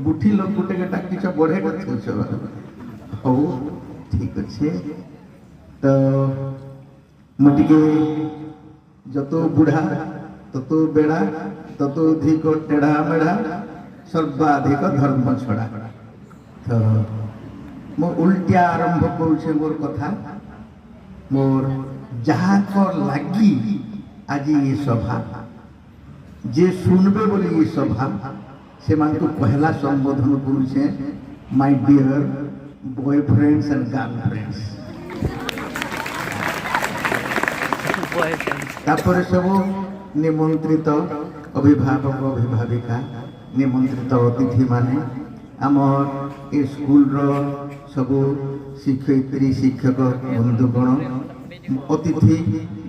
ବୁଠି ଲୋକ ଗୋଟେ ଡାକିଛ ବଢେ କରୁଛ ହଉ ଠିକ ଅଛି ତ ମୁଁ ଟିକେ যত বুঢ়া তত বেড়া তত অধিক টেढ़ା মেढ़ା সর্বাধিক ধর্ম ছড়া তো মো উল্টিয়া আরম্ভ করছে মোর কথা মোর যাহা লাগি আজি এই সভা যে শুনবে বলি এই সভা সে মানুষ পহলা সম্বোধন করছে my dear boyfriends and girlfriends তারপরে সব নিমন্ত্রিত অভিভাবক অভিভাবিকা নিমন্ত্রিত অতিথি মানে আমার এই স্কুলর সব শিক্ষয়িত্রী শিক্ষক বন্ধুগণ অতিথি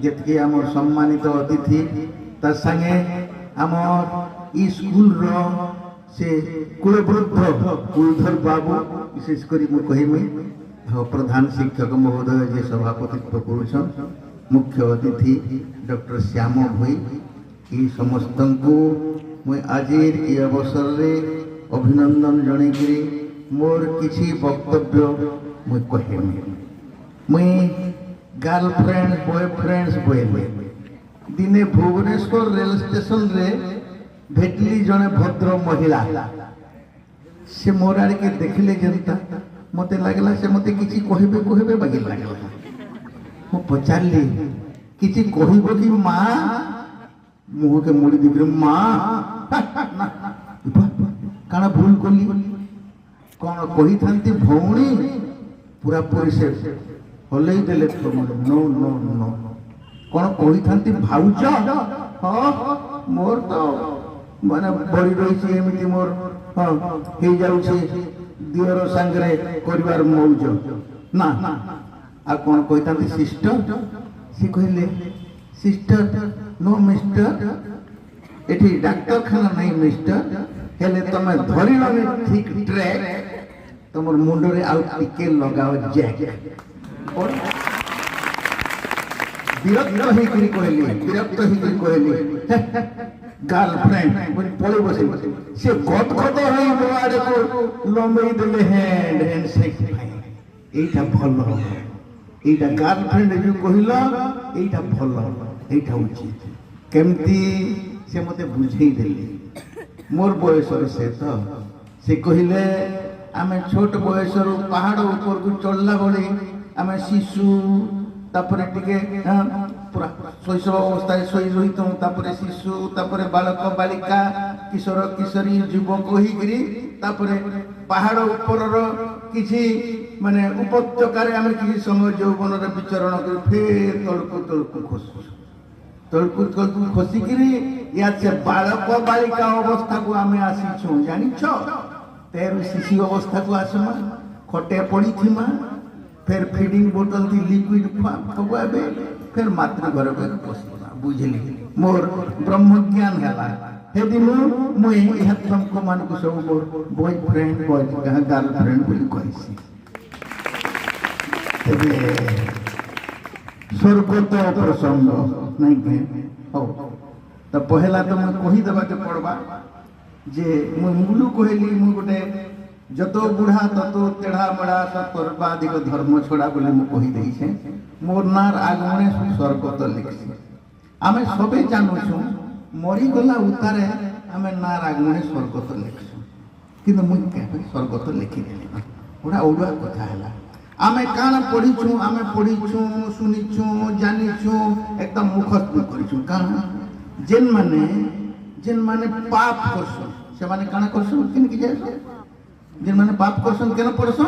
যেতকি আমার সম্মানিত অতিথি তার সঙ্গে আমার এই স্কুলর সে কুলবৃদ্ধ কুলধর বাবু বিশেষ করে মু কহিমি প্রধান শিক্ষক মহোদয় যে সভাপতিত্ব করছেন मुख्य अतिथि डॉक्टर श्याम भई ये समस्त को मुझे आज ये अवसर रे अभिनंदन जनईकरी मोर किसी वक्तव्य मुझे कहमी मुई गर्लफ्रेंड बॉयफ्रेंड्स बोले दिने भुवनेश्वर रेल स्टेशन रे भेटली जड़े भद्र महिला से मोर आड़ के देखले जनता मत लगला से मत किसी कहबे कहबे बाकी लगला ମୁଁ ପଚାରିଲି କିଛି କହିବ କି ମା ମୁହଁକେ ମୋଡ଼ି ଦେଇକିରି ମା କାଣା ଭୁଲ କଲି କ'ଣ କହିଥାନ୍ତି ଭଉଣୀ ପୁରାପୁରି ସେ ହଲେଇ ଦେଲେ नो नो नो କ'ଣ କହିଥାନ୍ତି ଭାଉଜ ହଁ ମୋର ତ ମାନେ ବଢ଼ି ରହିଛି ଏମିତି ମୋର ହଁ ହେଇଯାଉଛି ଦିଅର ସାଙ୍ଗରେ କରିବାର ମଉଜ ନା आ कौन कहता सिस्टर सी कहले सिस्टर नो मिस्टर एठी डॉक्टर खाना नहीं मिस्टर हेले तमे धरी लगे ठीक ट्रैक तमर मुंड रे आउ टिके लगाओ जैक और विरक्त ही करी कहली गर्लफ्रेंड बोल पळे बसे से गत गत होई मोआडे को लंबई देले हैंड शेक भाई एटा भलो এইটা গার্লফ্রেন্ড যে কহিলা এইটা ভালো এইটা উচিত কেমতি সে মতে বুঝাই দেলি মোর বয়সর সে তো সে কহিলে আমি ছোট বয়সর পাহাড় উপরকু চড়লা বলে আমি শিশু তারপরে টিকে পুরা শৈশব অবস্থায় শৈ রহিত তারপরে শিশু তারপরে বালক বালিকা কিশোর কিশোরী যুবক হইকি তারপরে পাহাড় উপরর কিছু মানে উপত্যকারে আমি কিছু সময় যৌবনের বিচরণ করি ফের তলকু তলকু খসু তলকু তলকু খসিকি ইয়া সে বালক বালিকা অবস্থাকে আমি আসিছু জানিছ তেরু শিশু অবস্থাকে আসমা খটে পড়িথিমা ফের ফিডিং बोतल थी लिक्विड खबुआबे फिर मातृ घर पशुना बुझली मोर ब्रह्म ज्ञान है हे दिन मुई यह तुमको मान को सब मोर बॉयफ्रेंड गर्लफ्रेंड बोली कहिसी तेबे स्वर्गत प्रसंग नहीं के हो तो पहला तो मैं कही देबा के पड़बा जे मुई मुलु कहली मुई गोटे যত বুঢ়া তত তেঢ়া মেঢ়া সর্বাধিক ধর্ম ছড়া বলে মু কহি দেইছে মোর নার আগমনে স্বর্গত লিখছি আমি সবে জানুছু মরিগলা উতারে আমি নার আগমনে স্বর্গত লিখছু কিন্তু মুই কেবে স্বর্গত লিখি দেলি না ওটা ওড়া কথা হেলা আমি কানা পড়িছু শুনিছু জানিছু একদম মুখস্থ করিছু কানা যেন মানে পাপ করছু সে মানে কানা করছু কিন কি যায় जिन माने पाप करसन केन पड़सन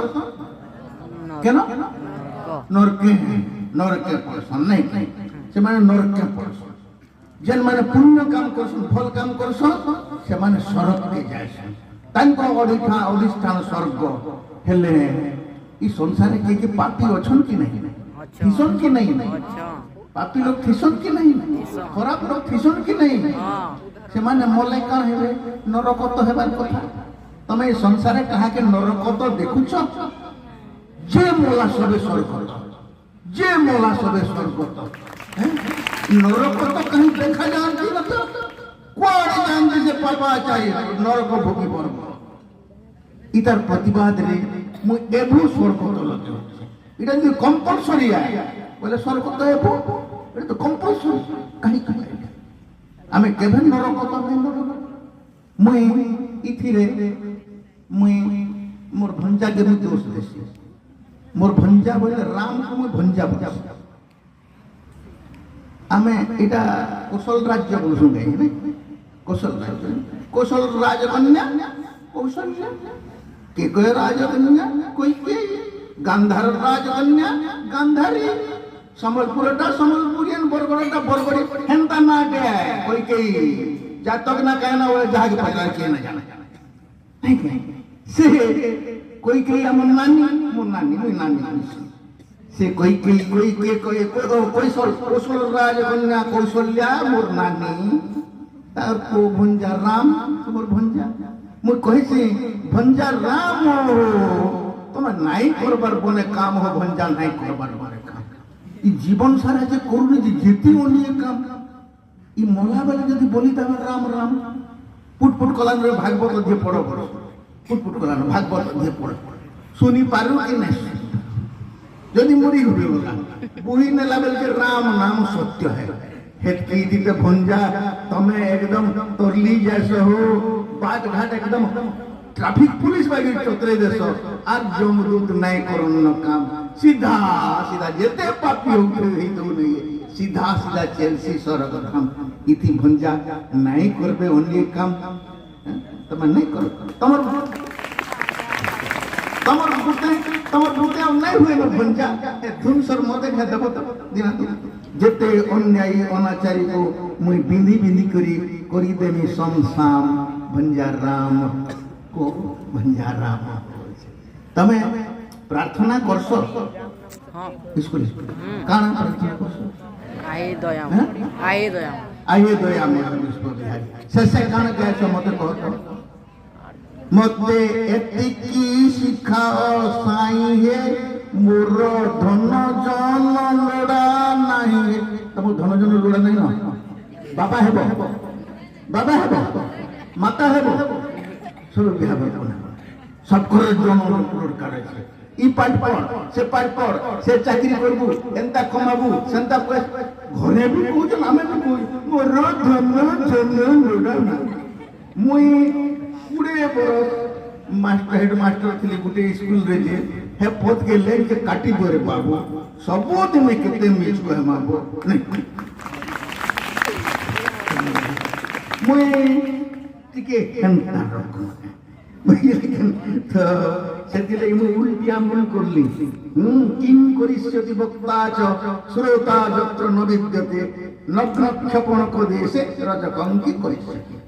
केन नरके पड़सन नहीं से माने नरके पड़सन जिन माने पुण्य काम करसन फल काम करसन से माने स्वर्ग के जायसन तांको अधिष्ठान स्वर्ग हेले ई संसार के पापी अछन कि नहीं थिसन कि नहीं पापी लोग थिसन कि नहीं खराब लोग थिसन कि नहीं से माने मले का हेबे नरक तो हेबार कथा तमे संसारे कहा के नरक तो देखुछ जे मोला सबे स्वर्गत नरक तो कहीं देखा जानती न तो कुआड़े जानती से पापा चाहिए नरक भोगी पड़ब इतार प्रतिवाद रे मु एभु स्वर्गत लगे इटा जो कंपलसरी है बोले स्वर्गत एभु इटा तो कंपलसरी काहे काहे आमे केभे नरकत नै नरक मुई इथिरे मुई मोर भंजा के मुई दोष देसी मोर भंजा बोले राम को मुई भंजा बोले आमे इटा कौशल राज्य बोलसु गई नै कौशल राजकन्या कौशल्या के कोई राजकन्या कोई के गांधार राजकन्या गांधारी संबलपुरटा संबलपुरियन बरगड़टा बरगड़ी हेंता ना के कोई के जातक ना कहना वो जहां के पता के ना जाना नहीं से कोई के हमर नानी मोर नानी मोर नानी से कोई के कौशल राजकन्या कौशल्या मोर नानी तार को भंजा राम मोर भंजा मु कहि से भंजा राम तुम नाई करबार बने काम हो भंजा नाई करबार बने काम ई जीवन सारा जे करूनी जे जेती ओनी काम ई मोला बेले जदी बोली तबे राम राम पुट कलान रे भागवत जे पढ़ो पुट कलान भागवत जे पढ़ो सुनी पारु कि नहीं जदी मुड़ी हुई होला बुही ने लेवल के राम नाम सत्य है हेतकी दिते भंजा तमे एकदम तोरली जैसे हो बाट घाट एकदम ट्रैफिक पुलिस बागी चतरे देसो आज जमदूत नहीं करन काम सीधा सीधा जेते पापी होते ही तो नहीं सीधा सीधा चेल्सी सरक काम इति भंजा नहीं करबे ओनली काम तमे नहीं करो तमर बुते नहीं हुए न भंजा धुन सर मते खा देबो दिना जेते अन्यायी अनाचारी को मुई बिंदी बिंदी करी देमी समसाम भंजा राम को भंजा राम तमे प्रार्थना करसो हां इसको काना प्रार्थना करसो आए दया में विश्व बिहारी से काना कहछो मते कहतो मते एतिकी शिखाओ साई हे मोर धन जन लोड़ा नहीं तब धन जन लोड़ा नहीं ना बाबा हेबो माता हेबो सब बिहार सब कर जन लोड करे ई पाठ पढ़ से चाकरी करबू एंता कमाबू सेंता घरे भी कहू आमे भी कहू मोर धन जन लोड़ा ना मुई 20 बरस हेड मास्टर थी गोटे स्कूल रे जे हे पोत के लेन के काटी गोरे बाबू सबो दिन केते मिस को माबो नहीं मुई टिके हेंता रखो तो सेतिले मुई उल्टिया मन करली किम करिष्यति वक्ता च श्रोता जत्र न विद्यते नग्न क्षपण को देशे रजकंकी करिष्यति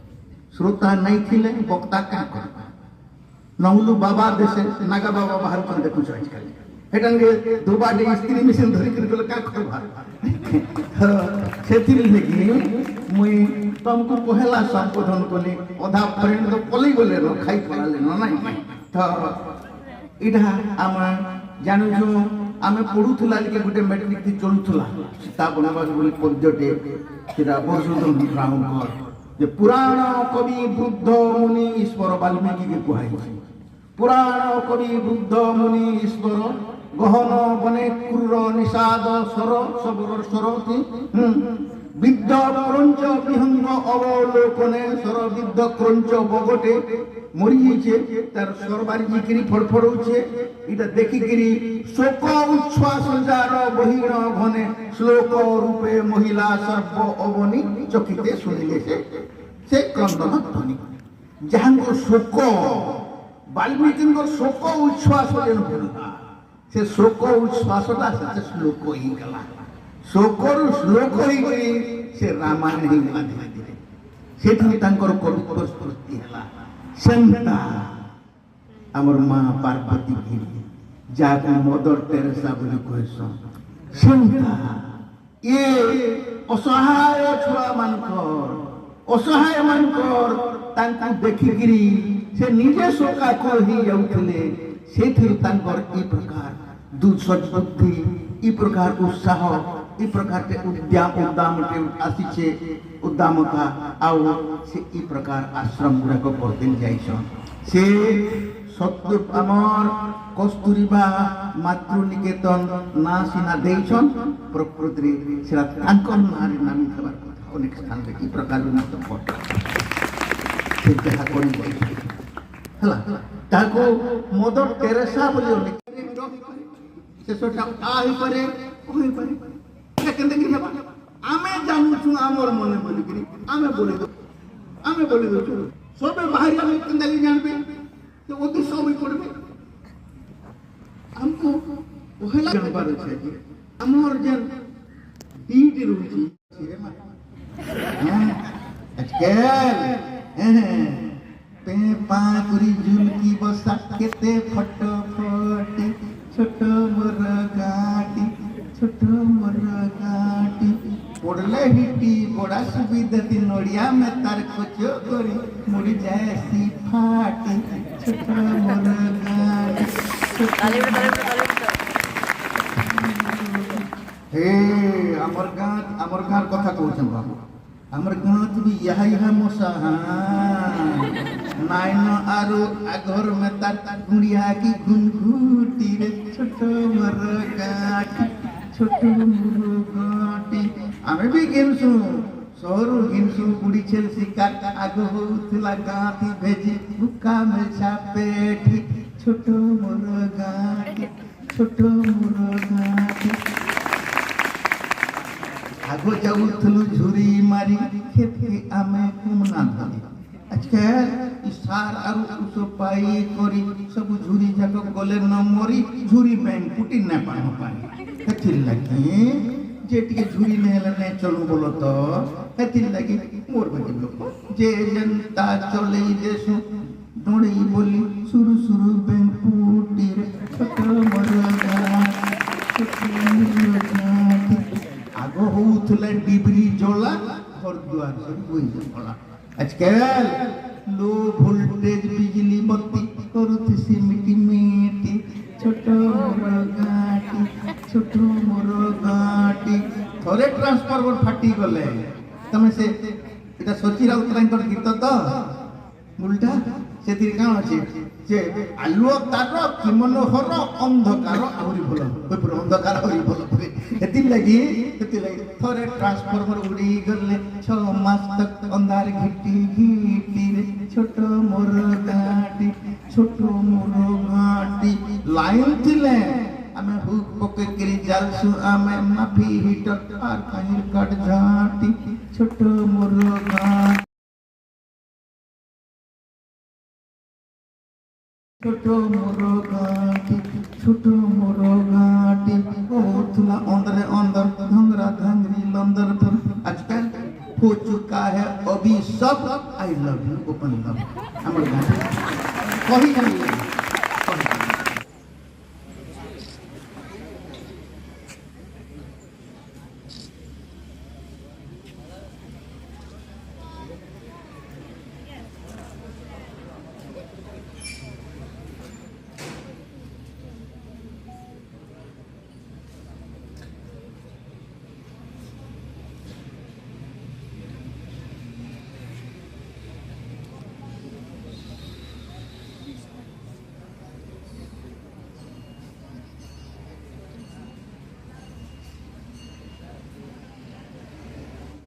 श्रोता नहीं थिले वक्ता का करबा नहुलु बाबा देशे नागा बाबा बाहर कर देखु छ आजकल हेटन के दुबाडे स्त्री मिशन धरि कर गल का करबा सेतिर लेकी मुई तुमको पहला संबोधन कोली अधा फ्रेंड तो पली गले रो खाई पलाले न नहीं तो इडा हम जानू जो आमे पढुथुला के गुटे मैट्रिक थी चलुथुला सीता बनाबा बोली पद्यटे सिरा बरसुदन राहुल जे पुराण कवि बुद्ध मुनि ईश्वर वाल्मीकि के कहै पुराण कवि बुद्ध मुनि ईश्वर गहन बने क्रूर निषाद स्वर सबर स्वरति विद्ध क्रंच विहंग अवलोकने स्वर विद्ध क्रंच बगटे मरी छे तार सरबारी जिकरी फड़फड़ौछे इटा देखि करी शोक उच्छ्वास जार बहिण घने श्लोक रूपे महिला सर्प अवनी चकिते सुनिले से क्रंदन ध्वनि जहां शोक वाल्मीकि शोक उच्छ्वास से शोक उच्छ्वासटा से श्लोक ही गला शोकर श्लोक ही गई से रामायण ही गला धीरे धीरे सेठी तांकर कवित्व स्फूर्ति हला संता अमर मां पार्वती की जाका मदर टेरेसा बोली कहसो संता ये असहाय छुआ मानकर असहाय मानकर तांका देखिगिरी से निजे शोका को ही जाउथले सेठी तांकर ई प्रकार दुसज बुद्धि ई प्रकार उत्साह ई प्रकार के उद्दाम के आसीचे उद्दामता आउ से ई प्रकार आश्रम गुड़ा को करदिन जाइछन से সত্য আমার কস্তুরবা মাতৃনিকেতন না সিনা দেইছন প্রকৃতি সেটা তাঙ্কর নারী নামি থাকার কথা অনেক স্থানে এই প্রকার মত ঘটা সে যাহা করি ହେଲା ତାକୁ ମଦର ତେରେସା ବୋଲି ଅନେକ ଶେଷଟା ଆ ହେଇପାରେ କହିପାରେ କେମିତି କରି ହେବା ଆମେ ଜାଣୁଛୁ ଆମର ମନେ ବୋଲିକିରି ଆମେ ବୋଲି ଦଉଛୁ ସବେ ବାହାରି ଆମେ କେନ୍ତା କରି ଜାଣିବେ ଯେ ଅତି ସବୁ ପଡ଼ିବେ ଆମକୁ ପହଲା ଜାଣିବାର ଅଛି ଯେ ଆମର ଯେନ୍ ଦିଟି ରହୁଛି पे पाकुरी झुलकी बसा केते फटफटी छोट मोर गाटी पड़ले हिटी बड़ा सुविधा ती नड़िया में तार कोचो करी मुड़ी जाए सी फाटी छोट मोर गाटी हे हमर गाँव कथा कहछन बाबू हमर गाँव भी यहा मशा नाइन आरो घर में तार गुड़िया की घुनघुटी रे छोट मोर गाटी आमे भी गिनसु सहरु गिनसु गुड़ी छेल शिकार आग होउथला गाँथी भेजी बुका में छापेठी छोट मोर गाटी आगो जाऊथलु झुरी मारी खेत के आमे कुमना धरी आजकल इसार आरु उसो पाई करी सब झुरी जाक गले न मरी झुरी बैंक पुटी न पाई हेथिर लागी जे टिके झुरी नेला ने चलू बोलो तो हेथिर लागी मोर बाकी लोग जे जनता चले देसु डोड़ी बोली सुरु बैंक पुटी रे छोट मोर आगो होउथले डिबरी जला घर दुआर सब बुई जला आजकल लो वोल्टेज बिजली बत्ती करुथि मिटी छोट मोर गाटी थोड़े ट्रांसफार्मर फाटी गले तमे से एटा सोची राउतरांकर गीत तो उल्टा सेतिर का अछि जे आलुओ तार कि मनोहर अंधकार आहुरी भल होइपुर अंधकार होई भल एति लगी थोड़े ट्रांसफार्मर उड़ी गले 6 मास तक अंधार घिटी रे छोट मोर गाटी लाइन थिले आमे हुक पके करी जालसु आमे माफी हिटर आर काहिर काट जाटी छोट मोर गाटी छोट मोर गाटी होथला अंदर धंगरा धंगरी लंदर पर आजकल हो चुका है अभी सब I love you open love हमर गाटी कही नहीं